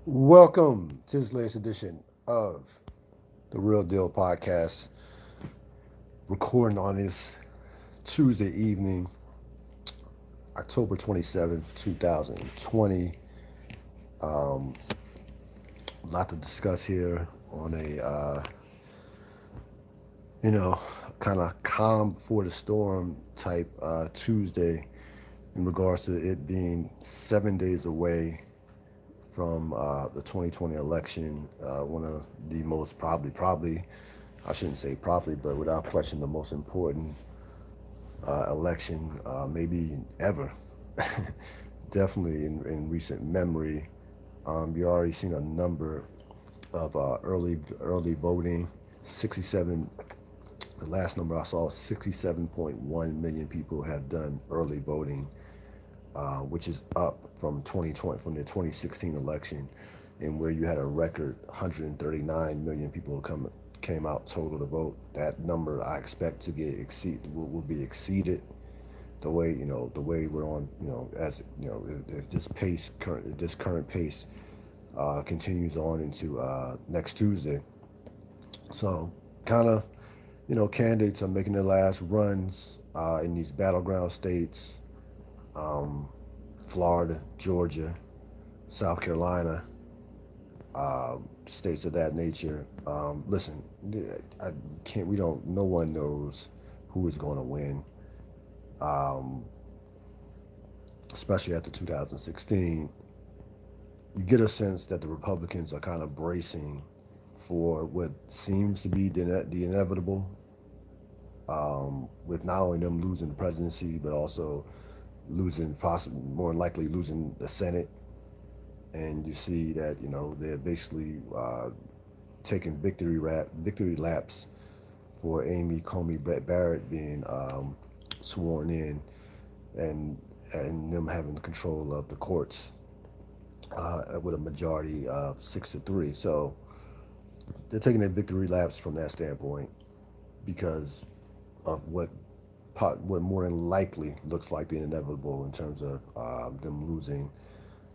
Welcome to this latest edition of the Real Deal podcast. Recording on this Tuesday evening, October 27th, 2020. A lot to discuss here on a kind of calm before the storm type Tuesday in regards to it being 7 days away from the 2020 election. One of the most probably, I shouldn't say probably, but without question, the most important election maybe ever. Definitely in recent memory. You already seen a number of early voting. 67. The last number I saw, 67.1 million people have done early voting, which is up from 2020 from the 2016 election, and where you had a record 139 million people came out total to vote. That number I expect to get will be exceeded. The way we're on, as if this current pace continues on into next Tuesday. So kind of, candidates are making their last runs in these battleground states: um, Florida, Georgia, South Carolina, states of that nature. Listen, I can't. We don't. No one knows who is going to win, um, especially after 2016. You get a sense that the Republicans are kind of bracing for what seems to be the inevitable, with not only them losing the presidency, but also losing, possibly more than likely losing the Senate. And you see that they're basically taking victory laps for Amy Coney Barrett being sworn in, and and them having control of the courts with a majority of 6-3. So they're taking their victory laps from that standpoint because of what more than likely looks like being inevitable in terms of them losing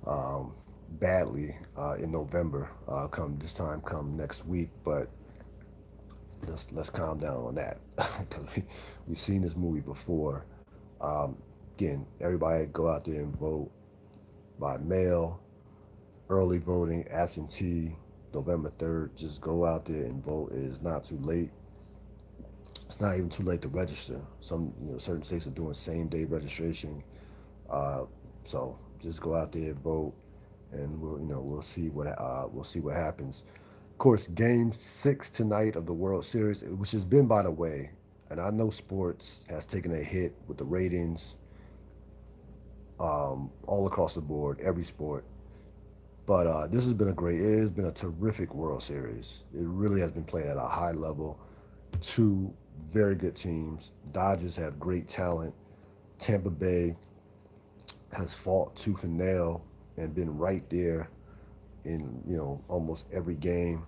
um, badly in November. Come next week, but let's calm down on that because we've seen this movie before. Um, Again, everybody go out there and vote by mail, early voting, absentee, November 3rd. Just go out there and vote. It is not too late. It's not even too late to register. Certain states are doing same day registration. Uh, so just go out there and vote, and we'll see what happens. Of course, Game 6 tonight of the World Series, which has been, by the way, and I know sports has taken a hit with the ratings all across the board, every sport. But this has been it has been a terrific World Series. It really has been played at a high level. Two very good teams. Dodgers have great talent. Tampa Bay has fought tooth and nail and been right there in almost every game,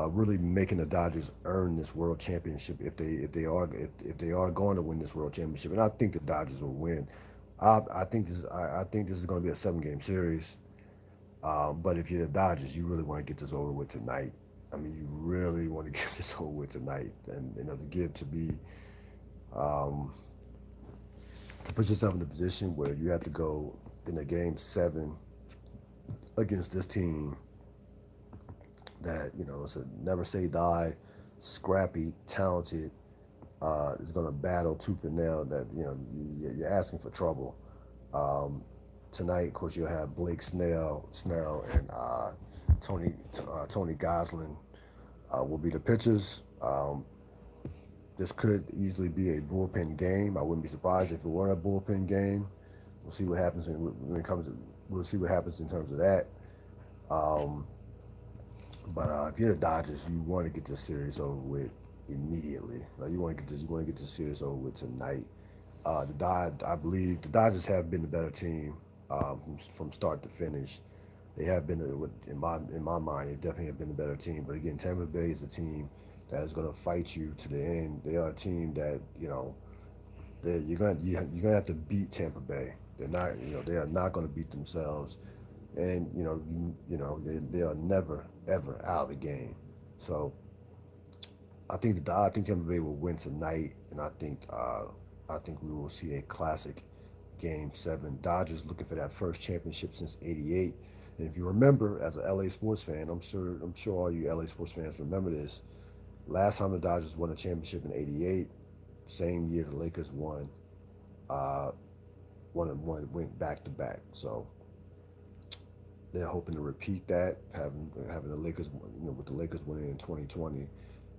really making the Dodgers earn this World Championship if they are going to win this World Championship. And I think the Dodgers will win. I think this is going to be a 7 game series. But if you're the Dodgers, you really want to get this over with tonight. I mean, you really want to get this over with tonight, and to give um, to put yourself in a position where you have to go in a game 7 against this team that it's a never say die, scrappy, talented, is going to battle tooth and nail. That you're asking for trouble. Um, Tonight, of course, you'll have Blake Snell, and Tony Goslin will be the pitchers. This could easily be a bullpen game. I wouldn't be surprised if it weren't a bullpen game. We'll see what happens when it comes. We'll see what happens in terms of that. Um, but if you're the Dodgers, you want to get this series over with immediately. Like you want to get this. You want to get this series over with tonight. I believe the Dodgers have been the better team from start to finish. They have been, in my mind, they definitely have been the better team. But again, Tampa Bay is a team that is going to fight you to the end. They are a team that you're gonna have to beat Tampa Bay. They are not going to beat themselves, and they are never ever out of the game. So I think Tampa Bay will win tonight, and I think we will see a classic Game Seven. Dodgers looking for that first championship since '88. And if you remember, as an LA sports fan, I'm sure all you LA sports fans remember this. Last time the Dodgers won a championship in '88, same year the Lakers won. Uh, went back to back. So they're hoping to repeat that, having the Lakers, with the Lakers winning in 2020,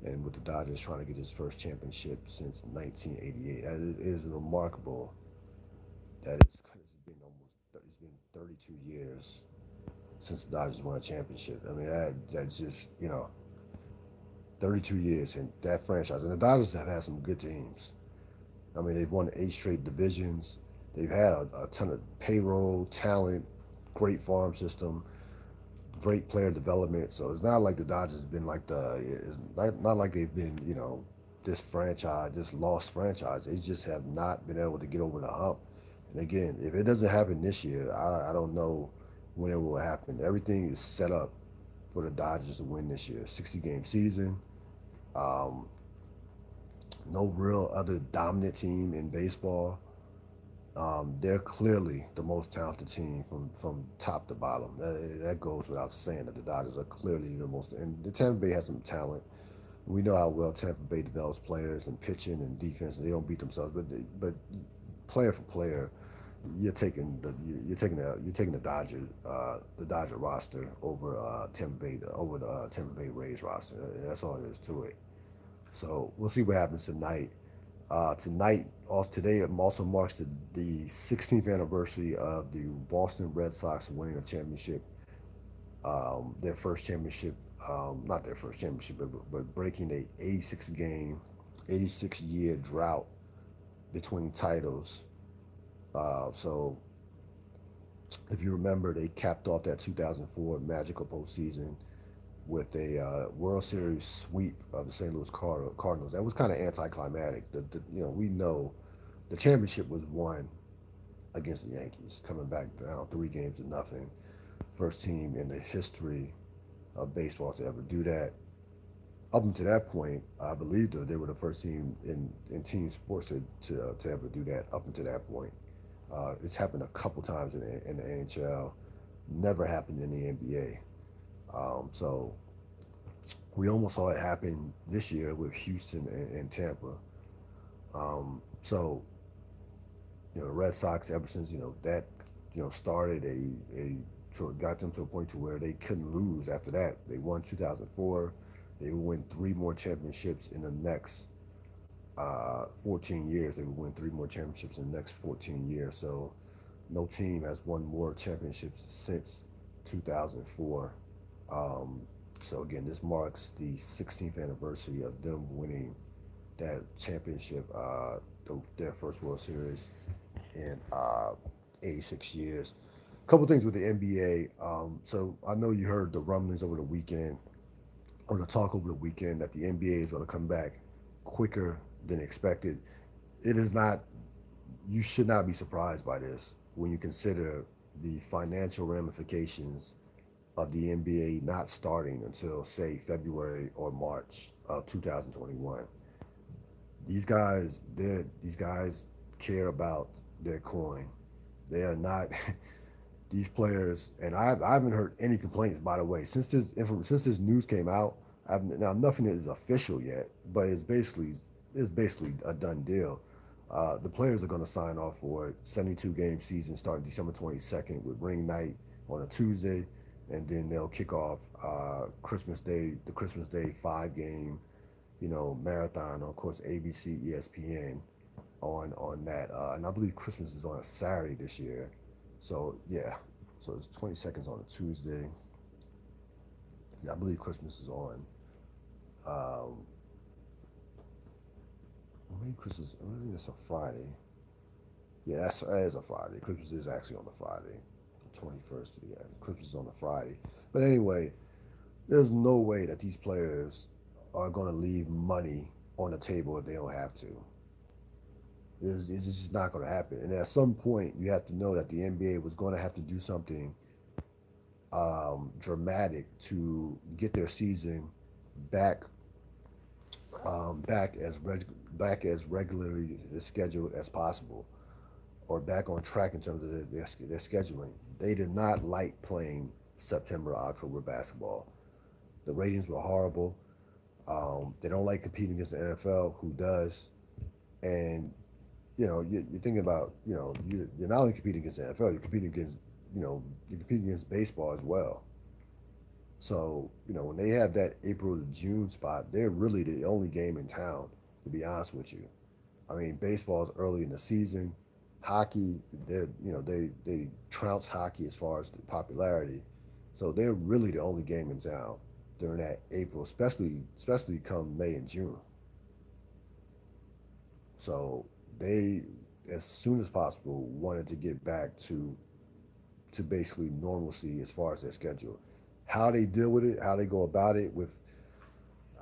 and with the Dodgers trying to get his first championship since 1988. That is remarkable. It's been it's been 32 years since the Dodgers won a championship. I mean that's just 32 years in that franchise, and the Dodgers have had some good teams. I mean they've won 8 straight divisions. They've had a ton of payroll, talent, great farm system, great player development. So it's not like the Dodgers have been like it's not like they've been, this franchise, this lost franchise. They just have not been able to get over the hump. And again, if it doesn't happen this year, I don't know when it will happen. Everything is set up for the Dodgers to win this year. 60-game season. Um, no real other dominant team in baseball. They're clearly the most talented team from top to bottom. That goes without saying that the Dodgers are clearly the most. And the Tampa Bay has some talent. We know how well Tampa Bay develops players and pitching and defense. And they don't beat themselves, but player for player, you're taking the Dodger roster over the Tampa Bay Rays roster. That's all there is to it. So we'll see what happens tonight. Today also marks the 16th anniversary of the Boston Red Sox winning a championship, their first championship, not their first championship, but breaking a 86 year drought between titles. So if you remember, they capped off that 2004 magical postseason with a World Series sweep of the St. Louis Cardinals. That was kind of anticlimactic. We know the championship was won against the Yankees, coming back down 3 games to nothing. First team in the history of baseball to ever do that. Up until that point, I believe that they were the first team in team sports to ever do that. Up until that point, it's happened a couple times in the NHL. Never happened in the NBA. So we almost saw it happen this year with Houston and Tampa. So the Red Sox, ever since that started got them to a point to where they couldn't lose after that. They won 2004. They would win 3 more championships in the next 14 years. They would win 3 more championships in the next 14 years. So no team has won more championships since 2004. Um, so again, this marks the 16th anniversary of them winning that championship, their first World Series in 86 years. A couple things with the NBA. So I know you heard the rumblings over the weekend, or the talk over the weekend, that the NBA is going to come back quicker than expected. It is not. You should not be surprised by this when you consider the financial ramifications of the NBA not starting until say February or March of 2021. These guys care about their coin. They are not these players, and I haven't heard any complaints, by the way, since this news came out. Now nothing is official yet, but it's basically a done deal. The players are going to sign off for it. 72-game season starting December 22nd with ring night on a Tuesday, and then they'll kick off Christmas Day, the Christmas Day 5 game, marathon on, of course, ABC, ESPN on that, and I believe Christmas is on a Saturday this year. So yeah, so it's 22nd on a Tuesday. Yeah, I believe Christmas is on. Um, Maybe Christmas. I think it's a Friday. Yeah, that is a Friday. Christmas is actually on the Friday, the 21st. Yeah, Christmas is on the Friday. But anyway, there's no way that these players are going to leave money on the table if they don't have to. It's just not going to happen. And at some point, you have to know that the NBA was going to have to do something dramatic to get their season back back back as regularly scheduled as possible, or back on track in terms of their scheduling. They did not like playing September, October basketball. The ratings were horrible. They don't like competing against the NFL, who does. And you're thinking about, you're not only competing against the NFL, you're competing against, you're competing against baseball as well. So, when they have that April to June spot, they're really the only game in town, to be honest with you. I mean, baseball is early in the season. Hockey, they trounce hockey as far as the popularity. So they're really the only game in town during that April, especially come May and June. So they, as soon as possible, wanted to get back to basically normalcy as far as their schedule. How they deal with it, how they go about it with,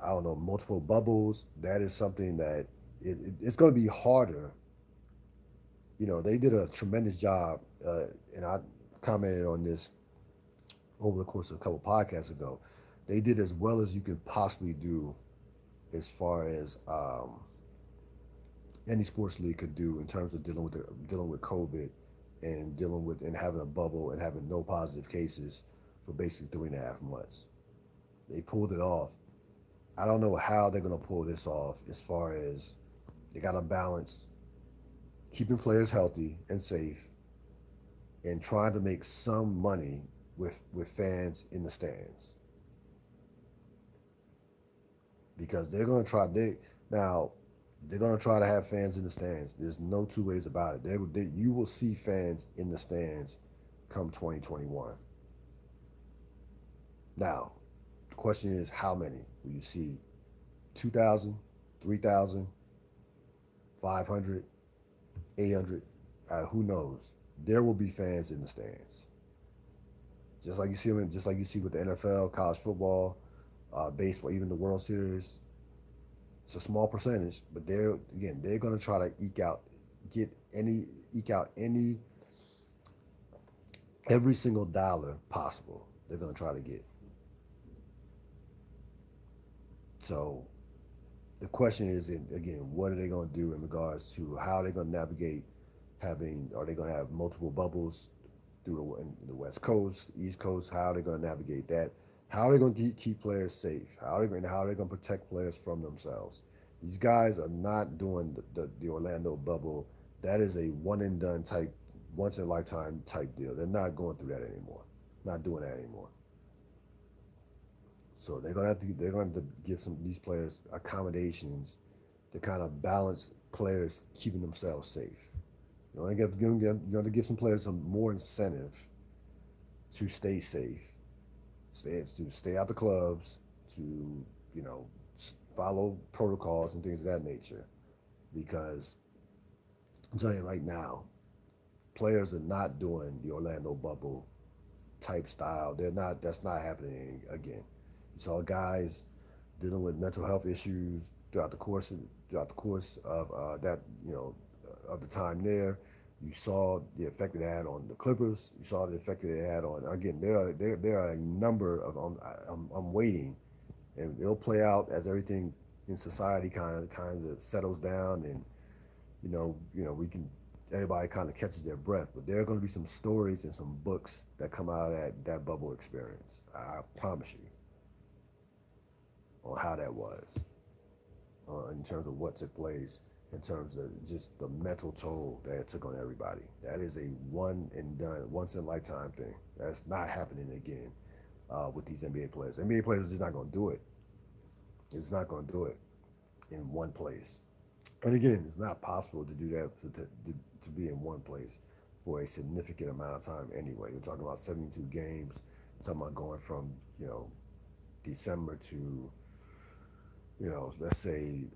I don't know, multiple bubbles, that is something that it's going to be harder. They did a tremendous job, and I commented on this over the course of a couple podcasts ago. They did as well as you can possibly do as far as any sports league could do in terms of dealing with COVID and dealing with and having a bubble and having no positive cases for basically 3.5 months. They pulled it off. I don't know how they're going to pull this off as far as they got to balance keeping players healthy and safe and trying to make some money with fans in the stands, because they're going to try now they're going to try to have fans in the stands. There's no two ways about it. You will see fans in the stands come 2021. Now, the question is, how many will you see? 2,000, 3,000, 500, 800? Who knows? There will be fans in the stands, just like you see with the NFL, college football, baseball, even the World Series. It's a small percentage, but they're going to try to eke out any every single dollar possible. They're going to try to get. So the question is, again, what are they going to do in regards to how they're going to navigate having? Are they going to have multiple bubbles through the West Coast, East Coast? How are they going to navigate that? How are they going to keep players safe? How are they going to protect players from themselves? These guys are not doing the Orlando bubble. That is a one and done type, once in a lifetime type deal. They're not going through that anymore. Not doing that anymore. So they're going to give some these players accommodations to kind of balance players keeping themselves safe. You're going to give some players some more incentive to stay safe, stay out the clubs, to you know follow protocols and things of that nature. Because I'm telling you right now, players are not doing the Orlando bubble type style. They're not. That's not happening again. You saw guys dealing with mental health issues throughout the course of that of the time there. You saw the effect it had on the Clippers. You saw the effect that it had on, again. There are a number of I'm waiting, and it'll play out as everything in society kind of settles down, and we can everybody kind of catches their breath. But there are going to be some stories and some books that come out of that bubble experience. I promise you, on how that was, in terms of what took place, in terms of just the mental toll that it took on everybody. That is a one and done, once in a lifetime thing. That's not happening again with these NBA players. NBA players are just not going to do it. It's not going to do it in one place. And again, it's not possible to do that to be in one place for a significant amount of time anyway. We're talking about 72 games. We're talking about going from December to let's say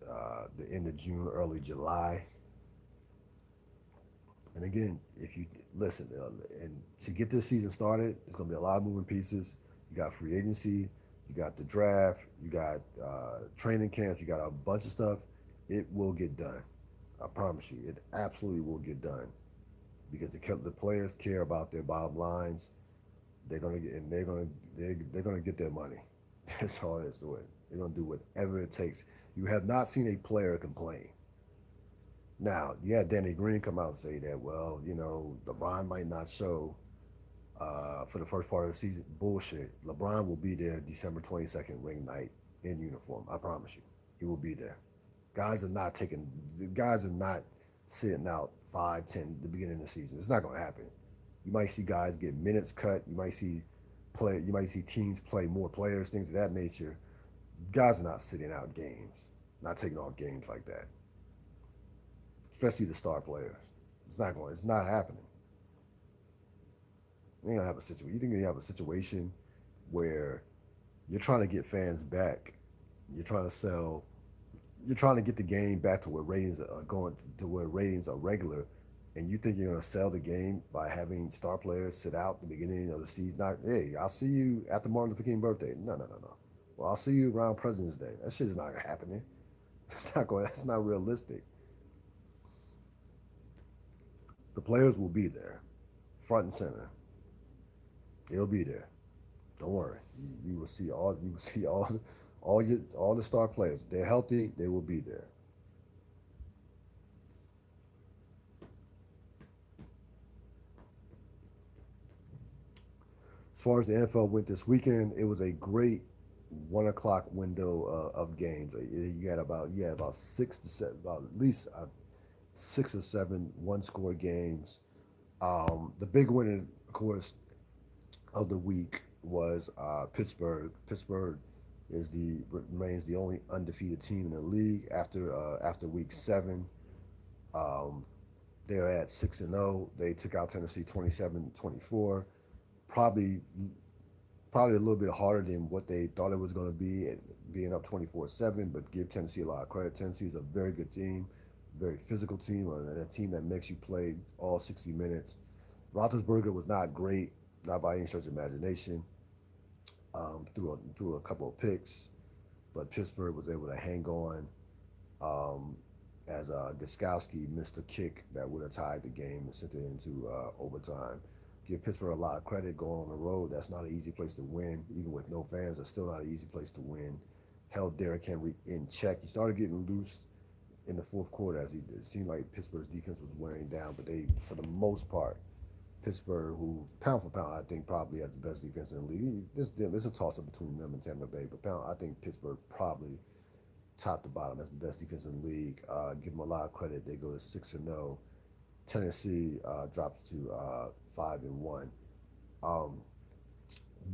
the end of June, early July. And again, if you listen, and to get this season started, there's going to be a lot of moving pieces. You got free agency, you got the draft, you got training camps, you got a bunch of stuff. It will get done. I promise you, it absolutely will get done, because the players care about their bottom lines. They're gonna get their money. That's all there is to it. They're gonna do whatever it takes. You have not seen a player complain. Now, you had Danny Green come out and say that, well, LeBron might not show for the first part of the season. Bullshit. LeBron will be there December 22nd ring night in uniform. I promise you, he will be there. Guys are not taking. Guys are not sitting out 5, 10 the beginning of the season. It's not going to happen. You might see guys get minutes cut. You might see teams play more players, things of that nature. Guys are not sitting out games, not taking off games like that. Especially the star players. It's not going. It's not happening. You don't have a situation. You think you have a situation where you're trying to get fans back. You're trying to sell. You're trying to get the game back to where ratings are going to where ratings are regular, and you think you're going to sell the game by having star players sit out at the beginning of the season. Not, hey, I'll see you after Martin Luther King birthday. No, no, no, no. Well, I'll see you around President's Day. That shit is not happening. It's not going. That's not realistic. The players will be there, front and center. They'll be there. Don't worry. You will see all. You will see all the star players. If they're healthy. They will be there. As far as the NFL went this weekend, it was a great 1 o'clock window of games. You had about 6 to 7, about at least 6 or 7 one-score games. The big winner, of course, of the week was Pittsburgh. Pittsburgh remains the only undefeated team in the league after week 7. Um, they're at 6-0. They took out Tennessee 27-24. Probably probably a little bit harder than what they thought it was going to be, being up 24-7. But give Tennessee a lot of credit. Tennessee is a very good team, very physical team, and a team that makes you play all 60 minutes. Roethlisberger was not great, not by any stretch of imagination. Threw a couple of picks, but Pittsburgh was able to hang on um, as Gostkowski missed a kick that would have tied the game and sent it into overtime. Give Pittsburgh a lot of credit going on the road. That's not an easy place to win, even with no fans. That's still not an easy place to win. Held Derrick Henry in check. He started getting loose in the fourth quarter as it seemed like Pittsburgh's defense was wearing down, but they, for the most part, Pittsburgh, who pound for pound, I think probably has the best defense in the league. There's a toss up between them and Tampa Bay, but pound, I think Pittsburgh probably top to bottom has the best defense in the league. Give them a lot of credit. They go to 6-0. Tennessee drops to 5-1. Um,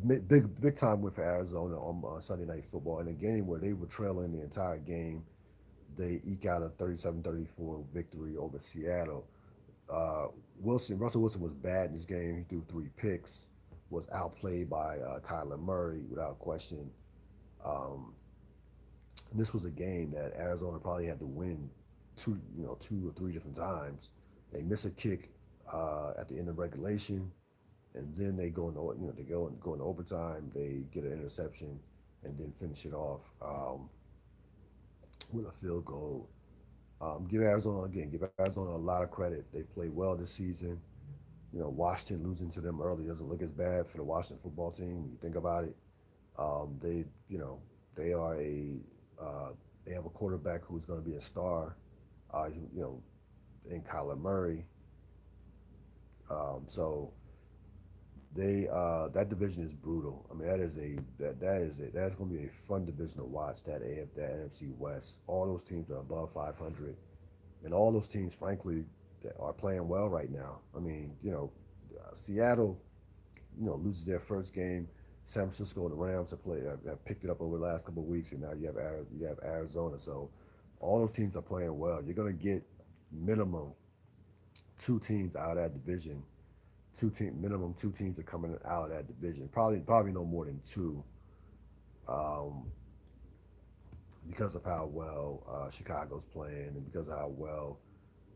big time win for Arizona on Sunday Night Football in a game where they were trailing the entire game. They eke out a 37-34 victory over Seattle. Russell Wilson was bad in this game. He threw 3 picks, was outplayed by Kyler Murray without question. Um, and this was a game that Arizona probably had to win 2 or 3 different times. They miss a kick at the end of regulation, and then they go into they go into overtime. They get an interception, and then finish it off with a field goal. Give Arizona a lot of credit. They played well this season. Washington losing to them early doesn't look as bad for the Washington football team when you think about it. They you know they are a they have a quarterback who's going to be a star. You know, in Kyler Murray. So they that division is brutal. I mean, that's going to be a fun division to watch. That NFC West. All those teams are above 500, and all those teams, frankly, that are playing well right now. I mean, Seattle, loses their first game. San Francisco and the Rams have picked it up over the last couple of weeks, and now you have Arizona. So all those teams are playing well. You're going to get minimum 2 teams out of that division. Minimum 2 teams are coming out of that division. Probably no more than 2, um, because of how well Chicago's playing and because of how well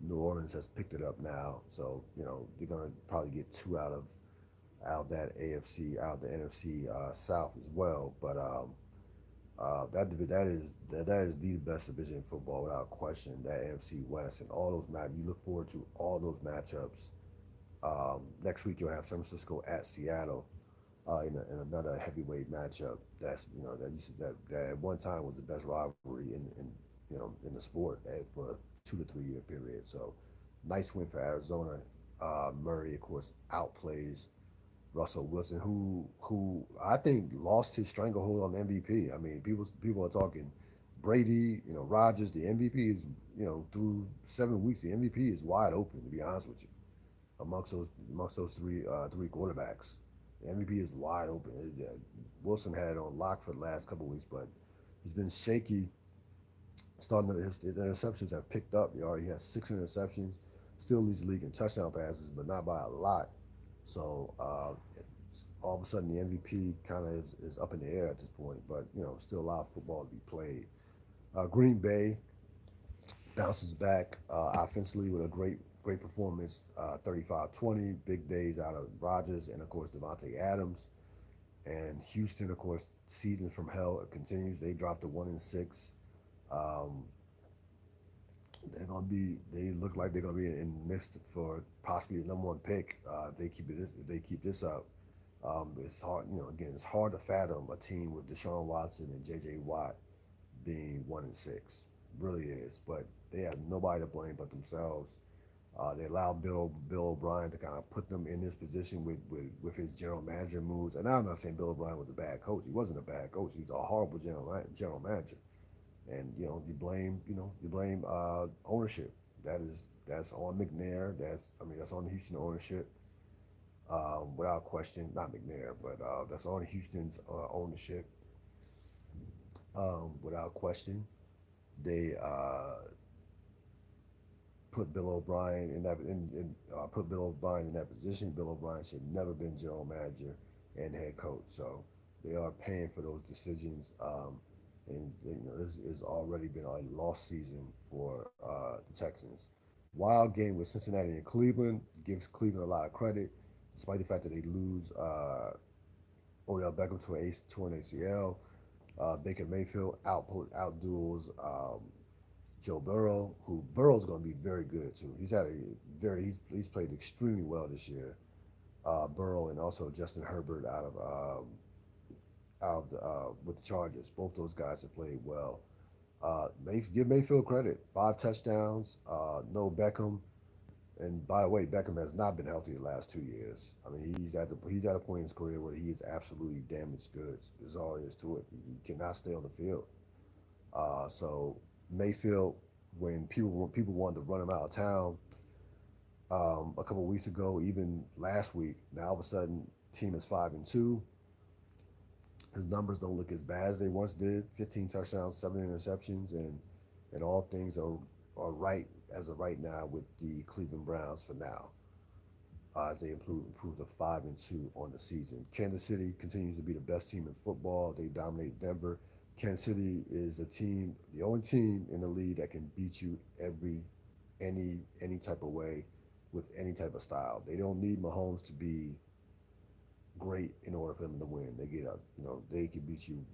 New Orleans has picked it up now. So they're gonna probably get 2 out of that AFC, out of the NFC South as well. But that is the best division in football without question. That AFC West and all those you look forward to all those matchups. Next week you'll have San Francisco at Seattle. in another heavyweight matchup. That's that at one time was the best rivalry in the sport for 2 to 3 year period. So nice win for Arizona. Murray, of course, outplays Russell Wilson, who I think lost his stranglehold on MVP. I mean, people are talking Brady, Rodgers. The MVP is through 7 weeks, the MVP is wide open. To be honest with you, amongst those three quarterbacks, the MVP is wide open. Wilson had it on lock for the last couple of weeks, but he's been shaky. His interceptions have picked up. He has 6 interceptions. Still leads the league in touchdown passes, but not by a lot. So all of a sudden the MVP kind of is up in the air at this point, but still a lot of football to be played. Green Bay bounces back offensively with a great performance, 35-20, big days out of Rodgers and of course Devontae Adams. And Houston, of course, season from hell continues. They dropped to 1-6. Um, they look like they're gonna be in mixed for possibly the number one pick. If they keep this up. It's hard, again, it's hard to fathom a team with Deshaun Watson and J.J. Watt being 1-6. Really is, but they have nobody to blame but themselves. They allowed Bill O'Brien to kind of put them in this position with his general manager moves. And I'm not saying Bill O'Brien was a bad coach. He wasn't a bad coach. He's a horrible general manager. And you blame ownership. That's on McNair. That's on the Houston ownership. Without question, not McNair, but that's on Houston's ownership. Without question, they put Bill O'Brien in that position. Bill O'Brien should never been general manager and head coach. So they are paying for those decisions. And this has already been a lost season for the Texans. Wild game with Cincinnati and Cleveland gives Cleveland a lot of credit, despite the fact that they lose Odell Beckham to an ACL. Baker Mayfield outduels Joe Burrow, who Burrow's going to be very good too. He's played extremely well this year. Burrow and also Justin Herbert with the Chargers. Both those guys have played well. Give Mayfield credit. 5 touchdowns. No Beckham. And by the way, Beckham has not been healthy the last 2 years. I mean, he's at a point in his career where he is absolutely damaged goods. Is all there is to it. He cannot stay on the field. So Mayfield, when people wanted to run him out of town a couple of weeks ago, even last week, now all of a sudden team is 5-2. His numbers don't look as bad as they once did. 15 touchdowns, 7 interceptions, and all things are right as of right now with the Cleveland Browns for now. As they improve to 5-2 on the season. Kansas City continues to be the best team in football. They dominate Denver. Kansas City is the only team in the league that can beat you any type of way with any type of style. They don't need Mahomes to be great in order for them to win. They can beat you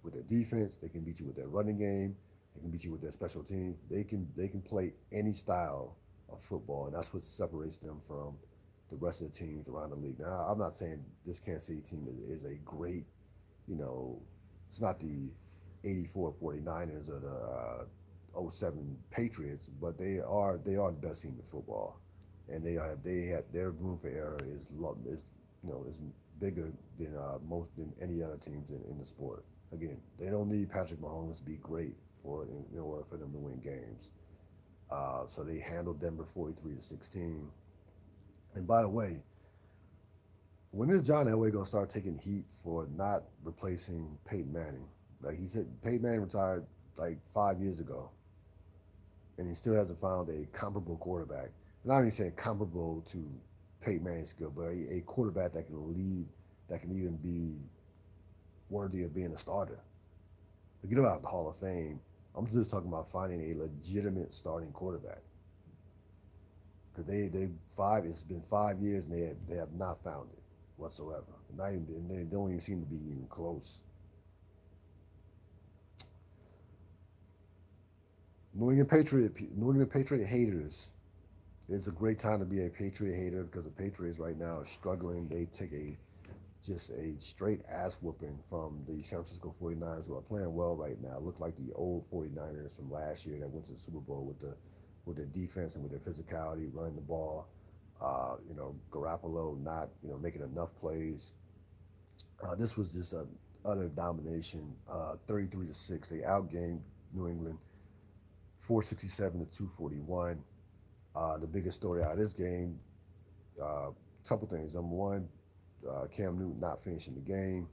with their defense. They can beat you with their running game. They can beat you with their special teams. They can play any style of football, and that's what separates them from the rest of the teams around the league. Now, I'm not saying this Kansas City team is a great, you know, it's not the 84 49ers or the '07 Patriots, but they are the best team in football, and they have their room for error is bigger than than any other teams in the sport. Again, they don't need Patrick Mahomes to be great in order for them to win games. So they handled Denver 43-16. And by the way, when is John Elway gonna start taking heat for not replacing Peyton Manning? Like he said, Peyton Manning retired like 5 years ago, and he still hasn't found a comparable quarterback. And I'm not even saying comparable to Peyton Manning's skill, but a quarterback that can lead, that can even be worthy of being a starter. Forget about the Hall of Fame. I'm just talking about finding a legitimate starting quarterback. Because it's been 5 years and they have not found it whatsoever. Not even, and they don't even seem to be even close. New England Patriot haters. It's a great time to be a Patriot hater because the Patriots right now are struggling. They take a just a straight ass whooping from the San Francisco 49ers, who are playing well right now. Look like the old 49ers from last year that went to the Super Bowl with their defense and with their physicality, running the ball. Garoppolo not making enough plays. This was just a utter domination, 33-6. They outgained New England 467 to 241. The biggest story out of this game, couple things. Number one, Cam Newton not finishing the game.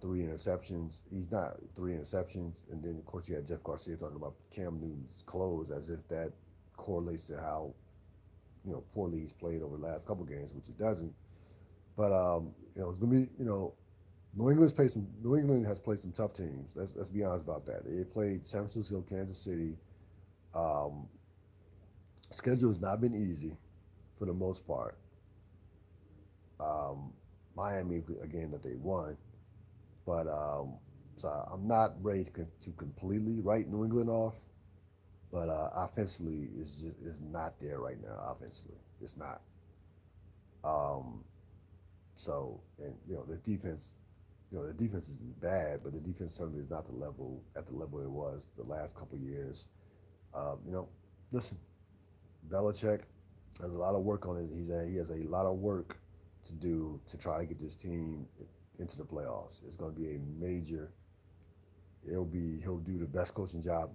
Three interceptions. He's not three interceptions, and then of course you had Jeff Garcia talking about Cam Newton's clothes, as if that correlates to how poorly he's played over the last couple games, which he doesn't. But it's gonna be New England has played some tough teams. Let's be honest about that. They played San Francisco, Kansas City. Um, Schedule has not been easy for the most part. Um, Miami again that they won, but so I'm not ready to completely write New England off. But offensively is not there right now. Offensively, it's not. Um, and the defense isn't bad, but the defense certainly is not the level it was the last couple of years. Um, you know, Listen, Belichick has a lot of work on it. He has a lot of work to do to try to get this team into the playoffs. It's going to be a major. He'll do the best coaching job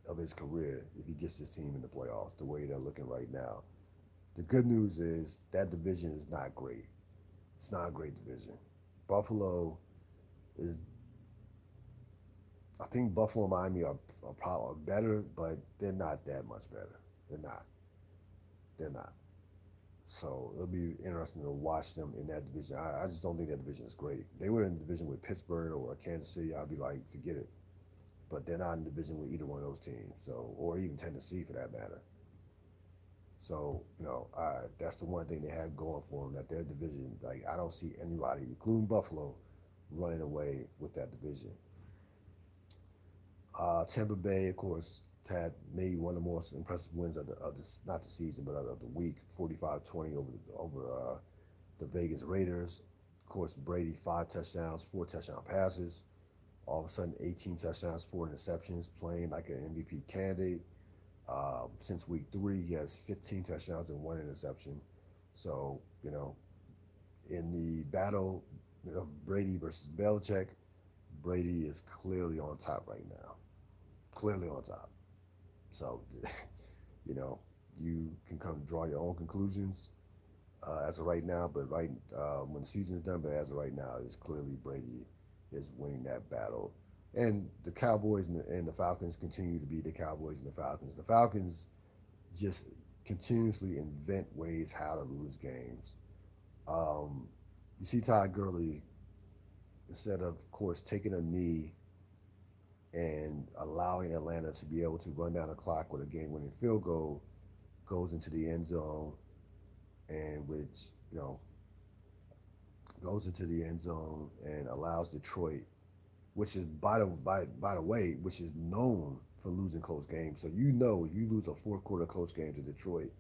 of his career if he gets this team in the playoffs the way they're looking right now. The good news is that division is not great. It's not a great division. Buffalo is. I think Buffalo and Miami are probably better, but they're not that much better. They're not. They're not. So it'll be interesting to watch them in that division. I just don't think that division is great. They were in the division with Pittsburgh or Kansas City, I'd be like, forget it. But they're not in the division with either one of those teams. So, or even Tennessee for that matter. So that's the one thing they have going for them, that their division. Like, I don't see anybody, including Buffalo, running away with that division. Tampa Bay, of course, had maybe one of the most impressive wins of this, not the season, but of the week, 45-20 over the Vegas Raiders. Of course, Brady, 5 touchdowns, 4 touchdown passes. All of a sudden, 18 touchdowns, 4 interceptions, playing like an MVP candidate. Since week 3, he has 15 touchdowns and 1 interception. So, in the battle of Brady versus Belichick, Brady is clearly on top right now. Clearly on top. So, you know, you can come draw your own conclusions as of right now. But when the season is done, but as of right now, it's clearly Brady is winning that battle. And the Cowboys and the Falcons continue to be the Cowboys and the Falcons. The Falcons just continuously invent ways how to lose games. Um, you see Todd Gurley, instead of course, taking a knee and allowing Atlanta to be able to run down the clock with a game-winning field goal, goes into the end zone, and which goes into the end zone and allows Detroit, which is by the way, which is known for losing close games. So if you lose a fourth quarter close game to Detroit,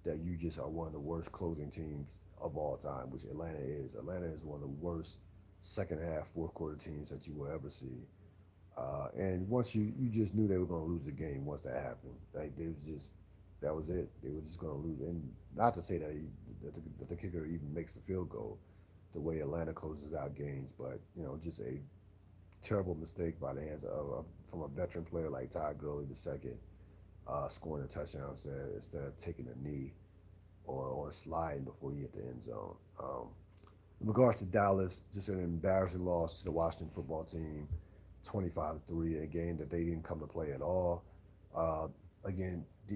that you just are one of the worst closing teams of all time, which Atlanta is. Atlanta is one of the worst second half fourth quarter teams that you will ever see. And once you just knew they were going to lose the game once that happened. Like, they was just that was it. They were just going to lose. And not to say that the kicker even makes the field goal, the way Atlanta closes out games, but just a terrible mistake by the hands of from a veteran player like Todd Gurley the second, scoring a touchdown instead of taking a knee or sliding before you hit the end zone. In regards to Dallas, just an embarrassing loss to the Washington football team, 25-3, a game that they didn't come to play at all. Uh, Again, the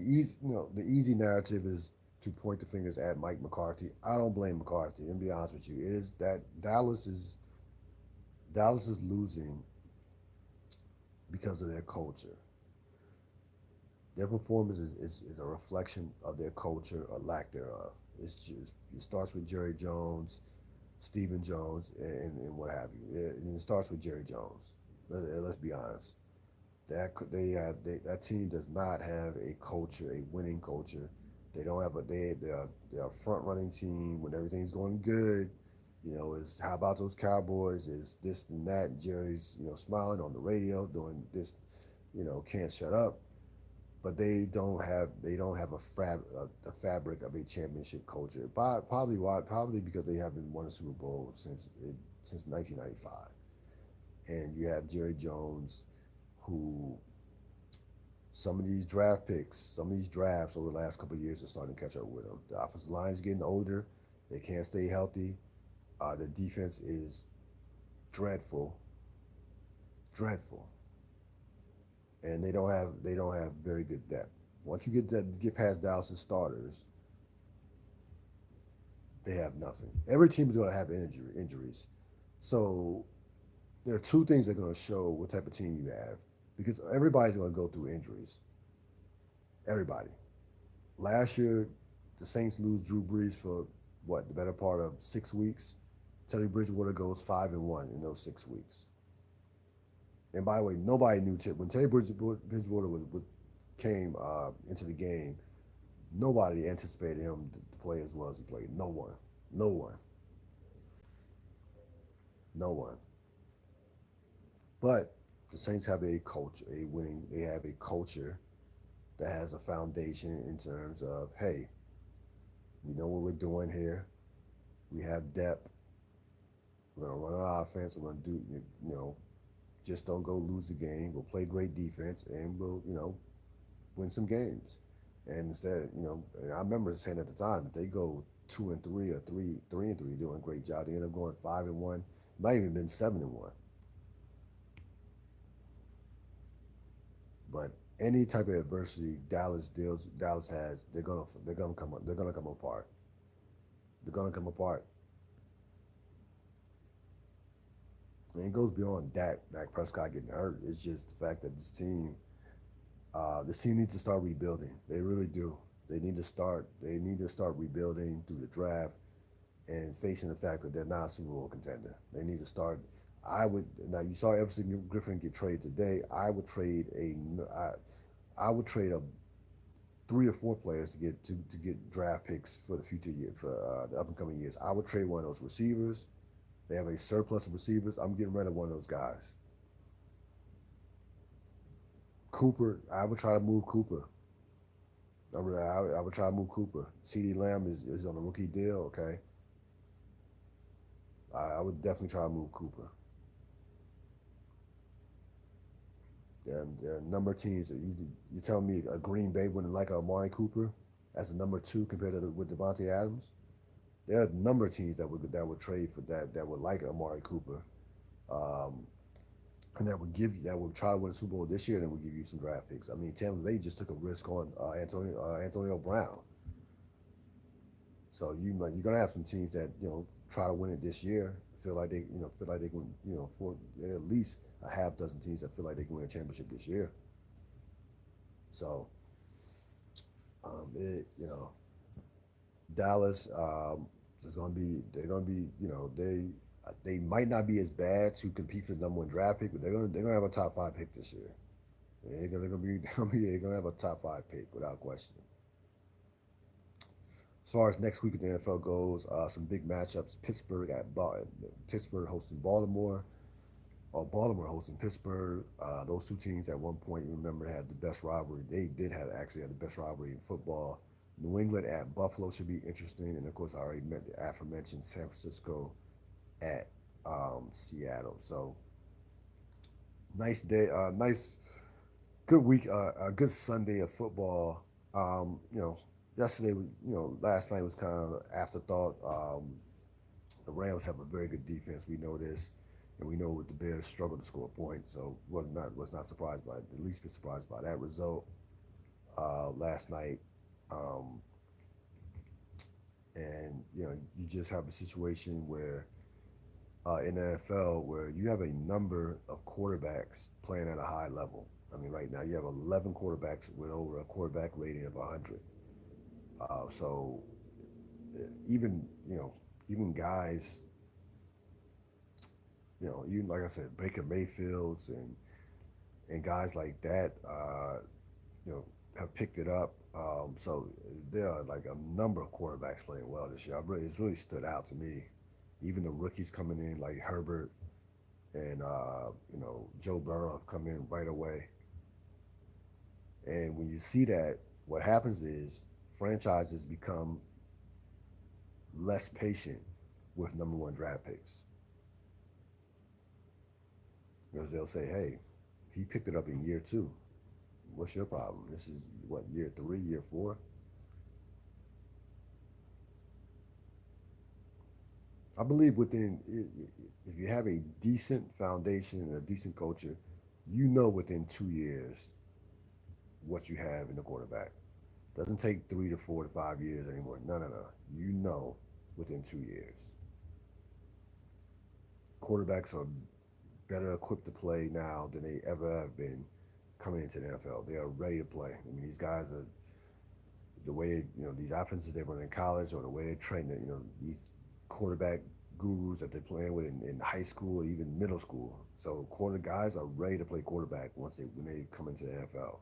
easy narrative is to point the fingers at Mike McCarthy. I don't blame McCarthy. And be honest with you, it is that Dallas is losing because of their culture. Their performance is a reflection of their culture or lack thereof. It starts with Jerry Jones, Stephen Jones, and what have you. It starts with Jerry Jones. Let's be honest. That team does not have a culture, a winning culture. They don't have they're a front running team when everything's going good. Is how about those Cowboys? Is this and that? Jerry's, smiling on the radio, doing this, can't shut up. But they don't have a fabric of a championship culture. Probably why? Probably because they haven't won a Super Bowl since 1995. And you have Jerry Jones, who some of these drafts over the last couple of years are starting to catch up with them. The offensive line is getting older. They can't stay healthy. The defense is dreadful, dreadful, and they don't have very good depth. Once you get past Dallas's starters, they have nothing. Every team is going to have injuries. So there are two things that are going to show what type of team you have because everybody's going to go through injuries. Everybody. Last year, the Saints lose Drew Brees for what the better part of 6 weeks. Teddy Bridgewater goes 5-1 in those 6 weeks. And by the way, nobody knew when Teddy Bridgewater came into the game. Nobody anticipated him to play as well as he played. No one, no one, no one. But the Saints have a culture, a winning. They have a culture that has a foundation in terms of, hey, we know what we're doing here. We have depth. We're gonna run our offense. We're gonna do, just don't go lose the game. We'll play great defense, and we'll, win some games. And instead, I remember saying at the time, if they go 2-3 or three and three, doing a great job. They end up going 5-1. It might even been 7-1. But any type of adversity Dallas has, they're gonna come apart. They're gonna come apart. And it goes beyond Dak Prescott getting hurt. It's just the fact that this team needs to start rebuilding. They really do. They need to start rebuilding through the draft and facing the fact that they're not a Super Bowl contender. They need to start. I would now. You saw Everson Griffin get traded today. I would trade a 3 or 4 players to get draft picks for the future year for the up and coming years. I would trade one of those receivers. They have a surplus of receivers. I'm getting rid of one of those guys. Cooper. I would try to move Cooper. I would try to move Cooper. CeeDee Lamb is on a rookie deal. Okay, I would definitely try to move Cooper. The number teams, you telling me a Green Bay wouldn't like a Amari Cooper as a number two compared to with Devontae Adams? There are a number of teams that would trade for that would like Amari Cooper, um, and that would try to win a Super Bowl this year and would give you some draft picks. I mean, Tampa Bay just took a risk on Antonio Brown, so you're gonna have some teams that try to win it this year. Feel like they can for at least a half dozen teams that feel like they can win a championship this year. So Dallas is going to be they might not be as bad to compete for the number one draft pick, but they're gonna have a top five pick this year. They're gonna have a top five pick without question. As far as next week in the NFL goes, some big matchups: Pittsburgh hosting Baltimore, or Baltimore hosting Pittsburgh. Those two teams at one point, you remember, had the best rivalry. They did have actually had the best rivalry in football. New England at Buffalo should be interesting, and of course, I already met the aforementioned San Francisco at Seattle. So nice day, good week, a good Sunday of football. Yesterday was, last night was kind of an afterthought. The Rams have a very good defense. We know this, and we know what the Bears struggle to score points. So was not surprised by at least be surprised by that result last night. Um, and you just have a situation where in the NFL where you have a number of quarterbacks playing at a high level. I mean, right now you have 11 quarterbacks with over a quarterback rating of 100. So even even guys, even like I said, Baker Mayfields and guys like that, you know, have picked it up. So there are like a number of quarterbacks playing well this year. It's really stood out to me. Even the rookies coming in like Herbert and Joe Burrow have come in right away. And when you see that, what happens is franchises become less patient with number one draft picks because they'll say, "Hey, he picked it up in year two. What's your problem? This is what year three, year four." I believe if you have a decent foundation and a decent culture, you know within 2 years what you have in the quarterback. Doesn't take 3 to 4 to 5 years anymore. No, no, no. You know within 2 years. Quarterbacks are better equipped to play now than they ever have been coming into the NFL. They are ready to play. I mean, these guys are the way these offenses they run in college or the way they train. These quarterback gurus that they're playing with in high school or even middle school. So quarter guys are ready to play quarterback when they come into the NFL.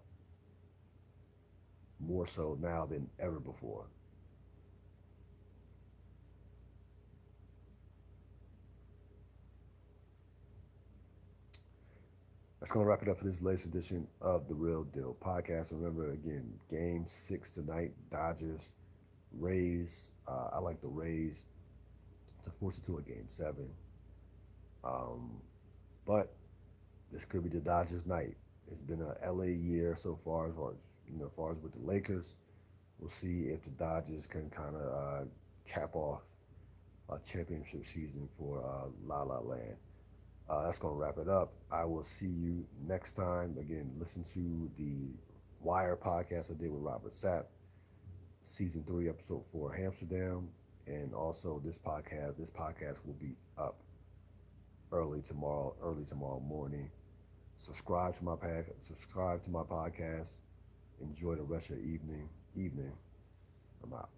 More so now than ever before. That's going to wrap it up for this latest edition of the Real Deal podcast. Remember, again, game 6 tonight, Dodgers, Rays. I like the Rays to force it to a game 7. Um, but this could be the Dodgers' night. It's been a LA year so far, as far as with the Lakers. We'll see if the Dodgers can kind of cap off a championship season for La La Land. That's going to wrap it up. I will see you next time. Again, listen to the Wire podcast I did with Robert Sapp, season 3, episode 4, Amsterdam, and also this podcast. This podcast will be up early tomorrow morning. Subscribe to my podcast. Enjoy the rest of your evening. I'm out.